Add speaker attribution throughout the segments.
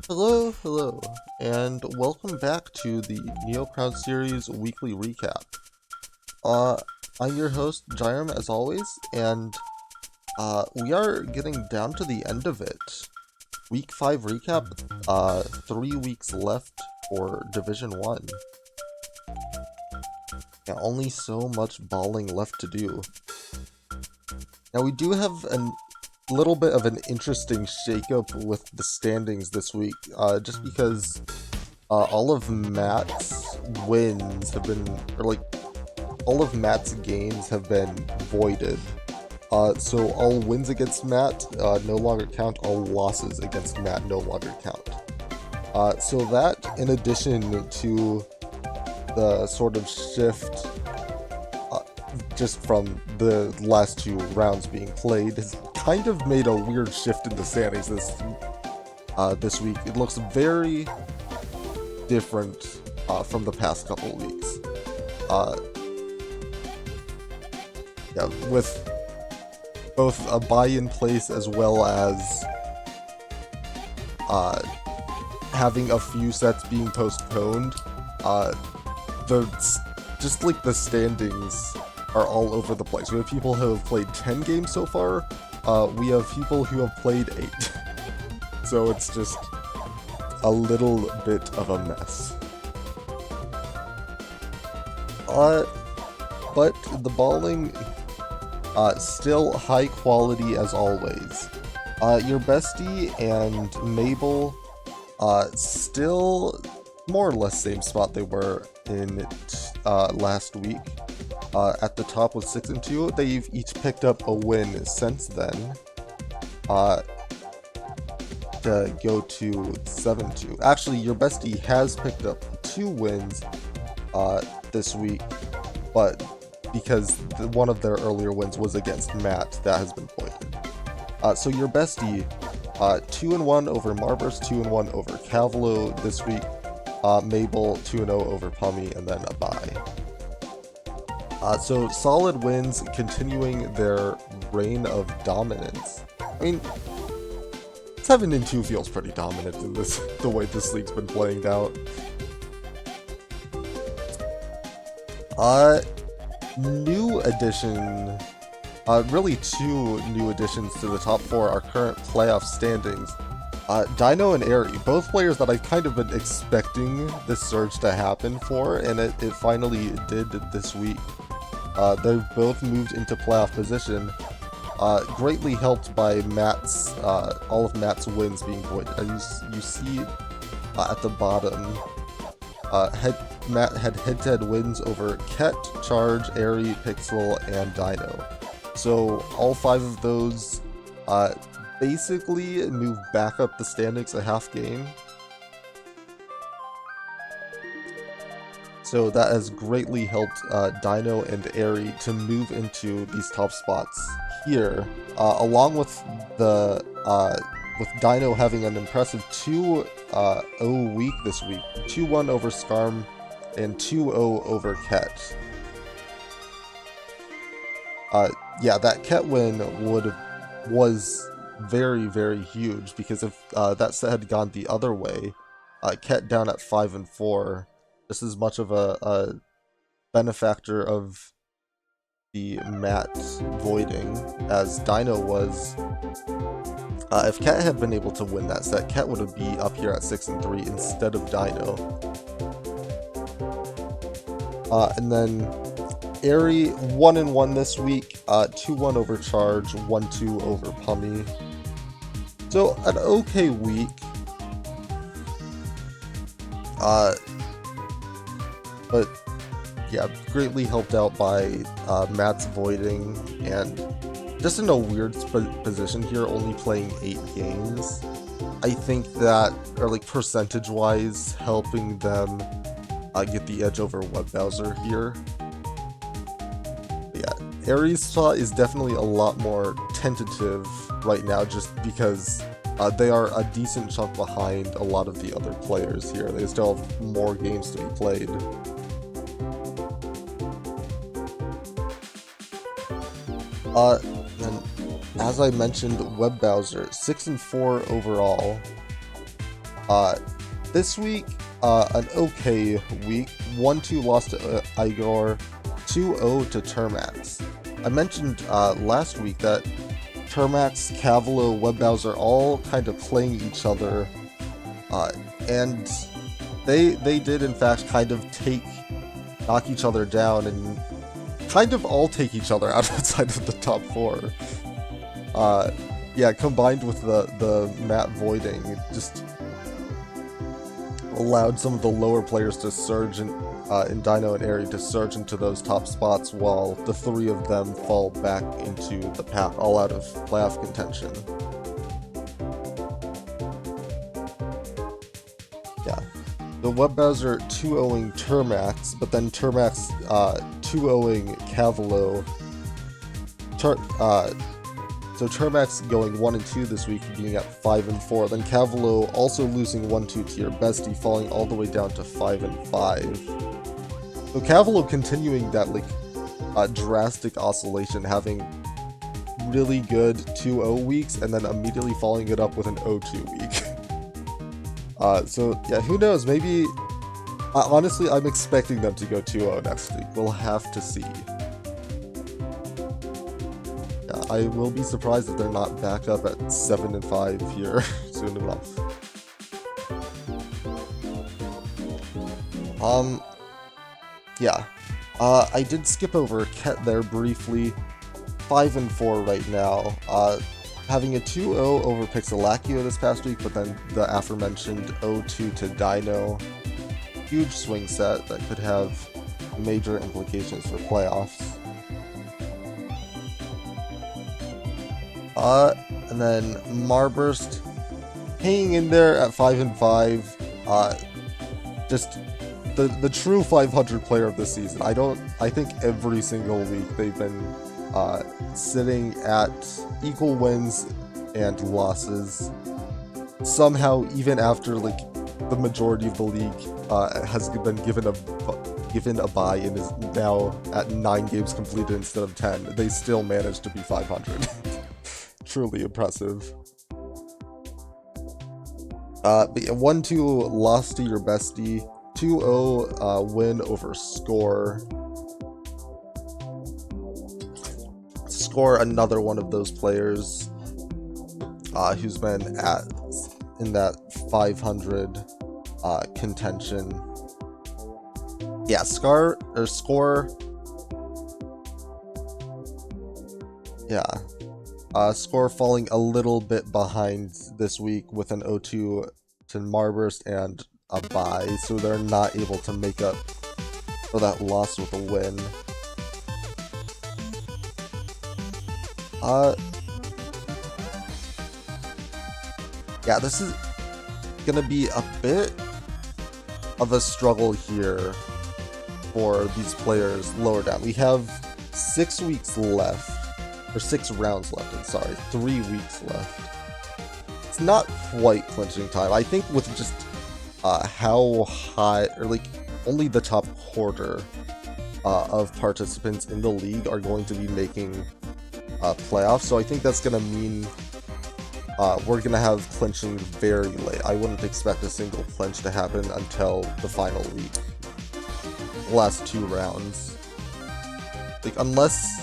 Speaker 1: Hello, and welcome back to the NeoCrowd Series Weekly Recap. Uh, I'm your host, Jairam, as always, and we are getting down to the end of it. Week 5 recap, 3 weeks left for Division 1. Yeah, only so much balling left to do. Now, we do have a little bit of an interesting shakeup with the standings this week, just because all of Matt's wins have been, all of Matt's games have been voided. So all wins against Matt no longer count, all losses against Matt no longer count. So that, in addition to the sort of shift just from the last 2 rounds being played, has kind of made a weird shift in the standings this week. It looks very different from the past couple weeks. Yeah, with both a buy in place as well as having a few sets being postponed. The standings are all over the place. We have people who have played 10 games so far. We have people who have played 8. So it's just a little bit of a mess. But the balling, still high quality as always. Your bestie and Mabel, still more or less same spot they were in last week. At the top with 6 and 2. They've each picked up a win since then. To go to 7-2. Actually, your bestie has picked up 2 wins this week, but because one of their earlier wins was against Matt, that has been voided. So your bestie, 2-1 over Marvers, 2-1 over Cavalo this week. Mabel 2-0 over Pummy, and then a bye. So solid wins, continuing their reign of dominance. I mean, 7-2 feels pretty dominant in the way this league's been playing out. New addition, really 2 new additions to the top 4, our current playoff standings. Dino and Airy, both players that I've kind of been expecting this surge to happen for, and it finally did this week. They've both moved into playoff position, greatly helped by Matt's, all of Matt's wins being voided. You see at the bottom, Matt had head-to-head wins over Ket, Charge, Airy, Pixel, and Dino. So all 5 of those basically move back up the standings a half game. So that has greatly helped Dino and Airy to move into these top spots here, along with with Dino having an impressive 2-0 week this week, 2-1 over Skarm and 2-0 over Ket. Yeah, that Ket win was very, very huge, because if that set had gone the other way, Ket down at 5-4. Just as much of a benefactor of the Matt voiding as Dino was. If Ket had been able to win that set, Ket would be up here at 6-3 instead of Dino. And then Airy 1-1 this week, 2-1 over Charge, 1-2 over Pummy. So an okay week. But yeah, greatly helped out by Matt's voiding, and just in a weird position here, only playing 8 games. I think that, or like percentage-wise, helping them get the edge over Web Browser here. Yeah, Airy's spot is definitely a lot more tentative right now, just because they are a decent chunk behind a lot of the other players here. They still have more games to be played. And as I mentioned, Web Browser 6-4 overall. Uh, this week, an okay week. 1-2 loss to Igor, 2-0 to Termax. I mentioned last week that Termax, Cavalo, Webbowser all kind of playing each other, and they did in fact kind of knock each other down and kind of all take each other outside of the top 4. Yeah, combined with the map voiding, it just allowed some of the lower players to surge in Dino and Airy to surge into those top spots, while the 3 of them fall back into the path, all out of playoff contention. Yeah. The Webbowser 2-0ing Termax, but then Termax 2-0ing Cavalo. So Termax going 1-2 this week, being at 5-4. Then Cavalo also losing 1-2 to your bestie, falling all the way down to 5-5. So Cavalo continuing that drastic oscillation, having really good 2-0 weeks, and then immediately following it up with an 0-2 week. So yeah, who knows? Maybe. Honestly, I'm expecting them to go 2-0 next week. We'll have to see. I will be surprised if they're not back up at 7-5 here soon enough. Yeah. I did skip over Ket there briefly. 5-4 right now. Having a 2-0 over Pixelacchio this past week, but then the aforementioned 0-2 to Dino. Huge swing set that could have major implications for playoffs. And then Marburst hanging in there at 5-5. Just the true 500 player of this season. I think every single week they've been sitting at equal wins and losses. Somehow, even after the majority of the league has been given a bye and is now at 9 games completed instead of 10, they still managed to be 500. Truly impressive. But yeah, 1-2 loss to your bestie. 2-0 win over Score. Score, another one of those players who's been in that 500 contention. Yeah, Score. Yeah. Score falling a little bit behind this week with an 0-2 to Marburst and a bye, so they're not able to make up for that loss with a win. Yeah, this is gonna be a bit of a struggle here for these players lower down. We have 6 weeks left. Or 6 rounds left, I'm sorry. 3 weeks left. It's not quite clinching time. I think with just how high, or only the top quarter of participants in the league are going to be making playoffs. So I think that's going to mean we're going to have clinching very late. I wouldn't expect a single clinch to happen until the final week. The last 2 rounds. Unless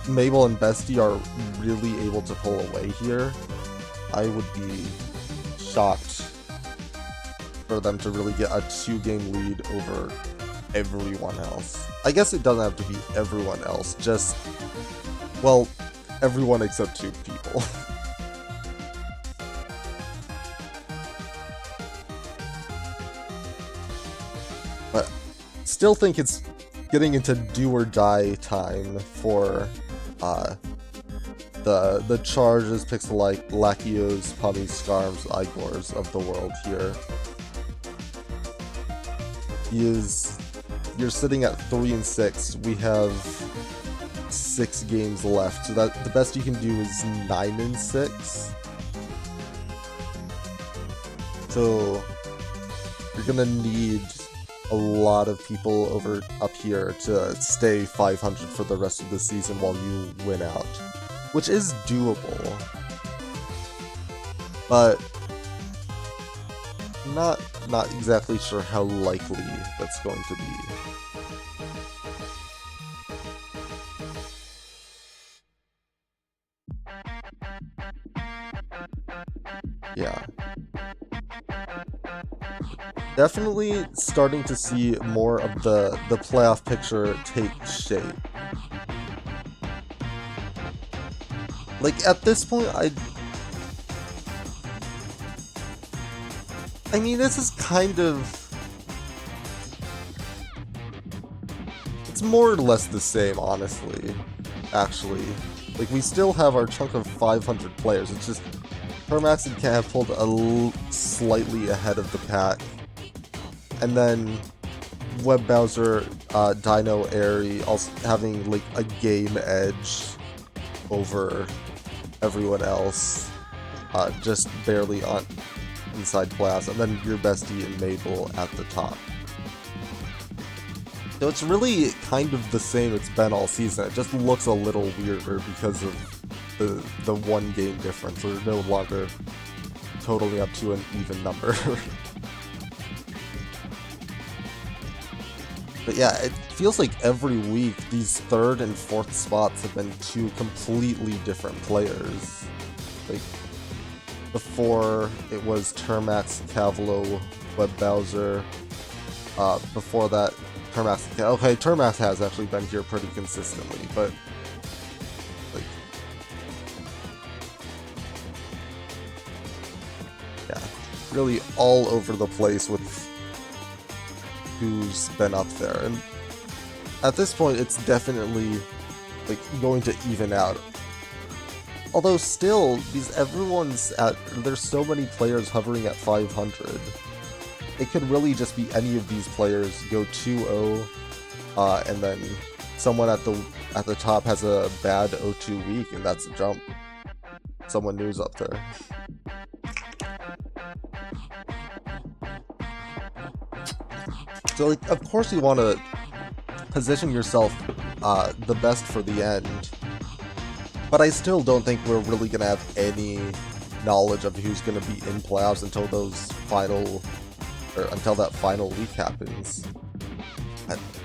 Speaker 1: Mabel and Bestie are really able to pull away here, I would be shocked for them to really get a 2-game lead over everyone else. I guess it doesn't have to be everyone else, just, well, everyone except 2 people. But still think it's getting into do or die time for the Charges, Pixelacchios, Pummies, Scarms, Igors of the world here. You're sitting at 3-6. We have 6 games left, so that the best you can do is 9-6. So you're gonna need a lot of people up here to stay 500 for the rest of the season while you win out, which is doable. But Not exactly sure how likely that's going to be. Yeah. Definitely starting to see more of the playoff picture take shape. Like, at this point, I mean, this is kind of... It's more or less the same, honestly, actually. Like, we still have our chunk of 500 players, it's just Permax and Cat have pulled slightly ahead of the pack. And then Web Bowser, Dino, Airy also having, like, a game edge over everyone else, just barely on inside class, and then your bestie and Mabel at the top. So it's really kind of the same it's been all season. It just looks a little weirder because of the one game difference. We're no longer totaling up to an even number. But yeah, it feels like every week these third and fourth spots have been two completely different players. Like, before it was Termax, Cavalo, Web Bowser. Before that, Termax. Okay, Termax has actually been here pretty consistently, but like, yeah, really all over the place with who's been up there, and at this point it's definitely like going to even out. Although still, there's so many players hovering at 500. It could really just be any of these players go 2-0, and then someone at the top has a bad 0-2 week, and that's a jump. Someone new's up there. So, like, of course you want to position yourself the best for the end, but I still don't think we're really going to have any knowledge of who's going to be in playoffs until until that final week happens.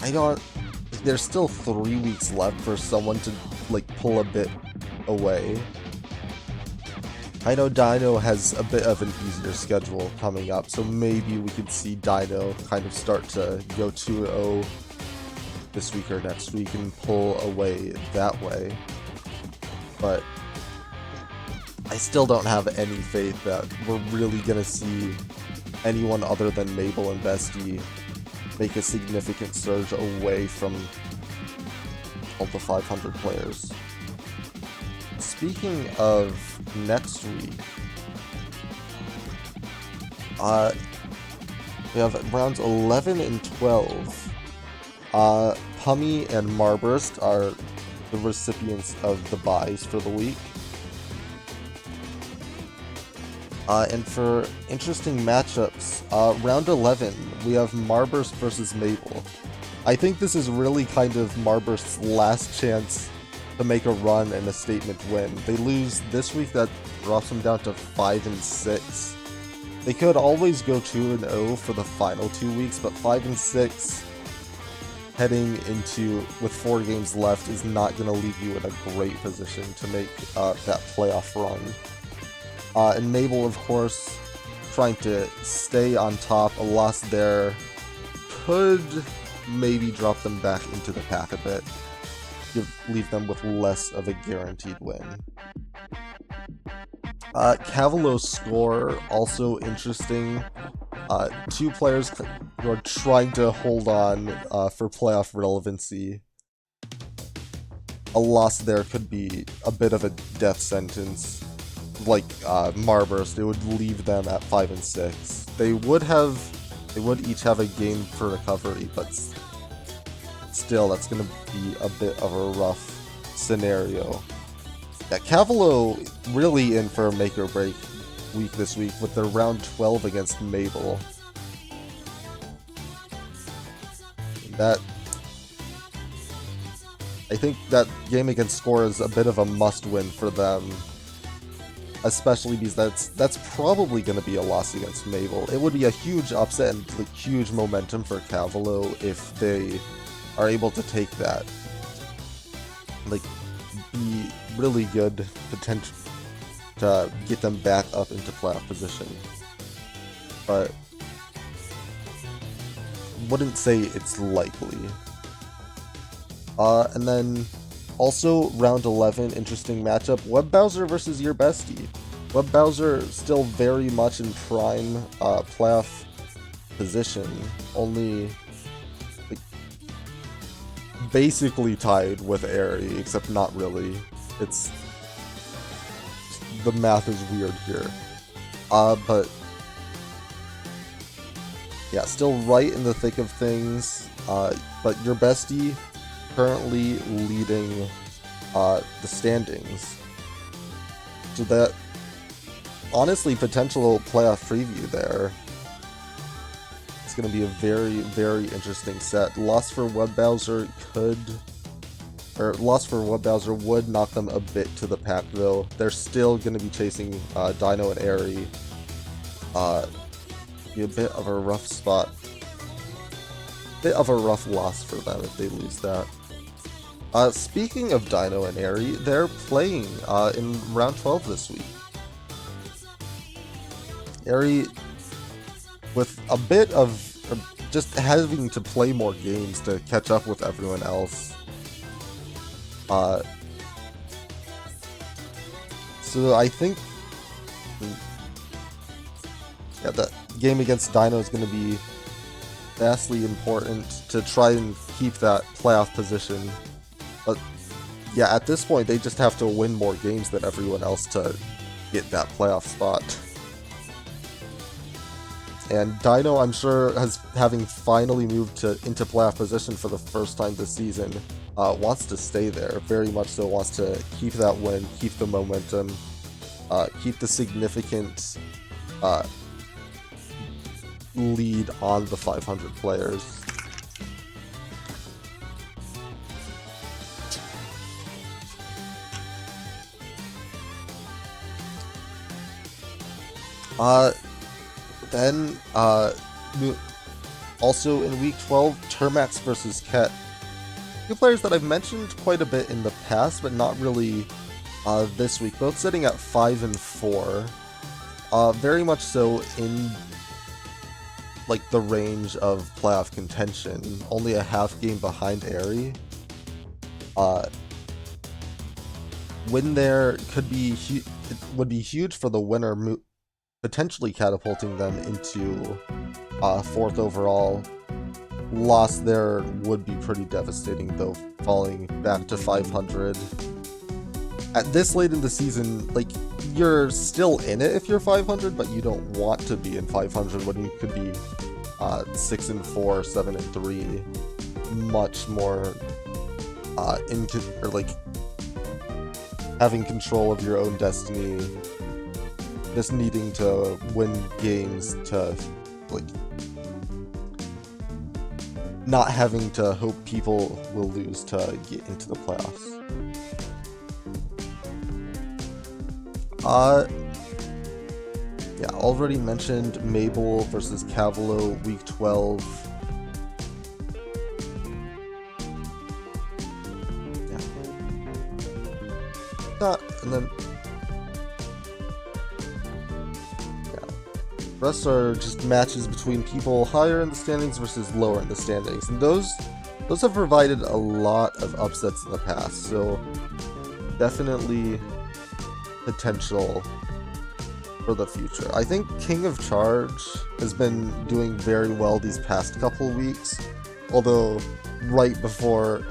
Speaker 1: I don't... There's still 3 weeks left for someone to, like, pull a bit away. I know Dino has a bit of an easier schedule coming up, so maybe we could see Dino kind of start to go 2-0 this week or next week and pull away that way. But I still don't have any faith that we're really gonna see anyone other than Mabel and Bestie make a significant surge away from all the 500 players. Speaking of next week, we have rounds 11 and 12. Pummy and Marburst are the recipients of the buys for the week. And for interesting matchups, round 11, we have Marburst versus Mabel. I think this is really kind of Marburst's last chance to make a run and a statement win. They lose this week, that drops them down to 5-6. They could always go 2-0 for the final 2 weeks, but 5-6 heading into with 4 games left is not going to leave you in a great position to make that playoff run. And Mabel, of course, trying to stay on top. A loss there could maybe drop them back into the pack a bit. Leave them with less of a guaranteed win. Cavalo's score, also interesting. 2 players who are trying to hold on for playoff relevancy. A loss there could be a bit of a death sentence. Like Marburst, it would leave them at 5-6. They would each have a game for recovery, but still, that's going to be a bit of a rough scenario. Yeah, Cavalo really in for a make or break week this week with their round 12 against Mabel. I think that game against Score is a bit of a must-win for them. especially because that's probably going to be a loss against Mabel. It would be a huge upset and like huge momentum for Cavalo if they are able to take that. Like, be really good potential to get them back up into playoff position. But wouldn't say it's likely. And then also round 11, interesting matchup, Web Bowser versus your bestie. Web Bowser still very much in prime playoff position, only like, basically tied with Airy, except not really. It's the math is weird here. But yeah, still right in the thick of things. But your bestie currently leading the standings. So that honestly potential playoff preview there. It's going to be a very, very interesting set. Loss for Web Bowser would knock them a bit to the pack though. They're still going to be chasing Dino and Airy. Be a bit of a rough spot. Bit of a rough loss for them if they lose that. Speaking of Dino and Airy, they're playing in round 12 this week. Airy, with a bit of just having to play more games to catch up with everyone else. So I think that game against Dino is going to be vastly important to try and keep that playoff position. But yeah, at this point, they just have to win more games than everyone else to get that playoff spot. And Dino, I'm sure, having finally moved into playoff position for the first time this season, wants to stay there. Very much so wants to keep that win, keep the momentum, keep the significant lead on the 500 players. Then, also in week 12, Termax versus Ket. Two players that I've mentioned quite a bit in the past, but not really this week. Both sitting at 5 and 4. Very much so in like the range of playoff contention. Only a half game behind Airy. Win there would be huge for the winner, potentially catapulting them into 4th overall. Loss there would be pretty devastating, though, falling back to 500. At this late in the season, like, you're still in it if you're 500, but you don't want to be in 500 when you could be 6 and 4, 7 and 3, much more having control of your own destiny. Just needing to win games to, like, not having to hope people will lose to get into the playoffs. Yeah, already mentioned Mabel versus Cavalo, week 12. Yeah. And then the rest are just matches between people higher in the standings versus lower in the standings, and those have provided a lot of upsets in the past, so definitely potential for the future. I think King of Charge has been doing very well these past couple weeks, although right before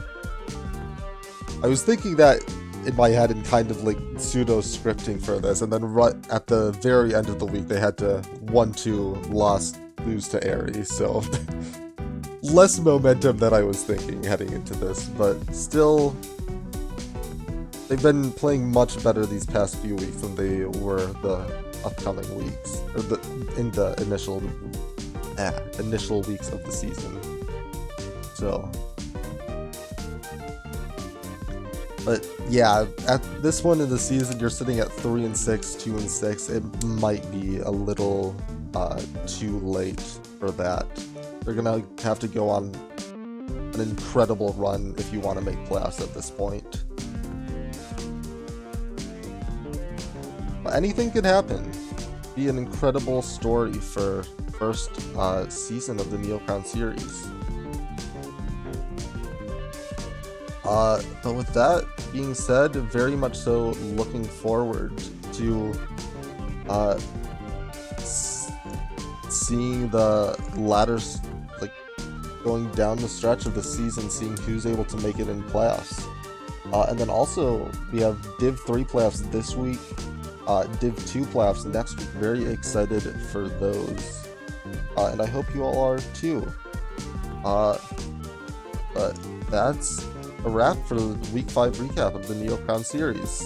Speaker 1: I was thinking that in my head and kind of like pseudo scripting for this, and then right at the very end of the week they had to 1-2 lose to Airy, so less momentum than I was thinking heading into this, but still they've been playing much better these past few weeks than they were the upcoming weeks, or in the initial weeks of the season. So But yeah, at this point in the season, you're sitting at 3-6, 2-6. It might be a little too late for that. They're gonna have to go on an incredible run if you want to make playoffs at this point. But anything could happen. Be an incredible story for first season of the Neocrown series. But with that being said, very much so looking forward to seeing the ladders, like, going down the stretch of the season, seeing who's able to make it in playoffs. And then also, we have Div 3 playoffs this week, Div 2 playoffs next week. Very excited for those. And I hope you all are too. But that's a wrap for the Week 5 recap of the Neocrown series.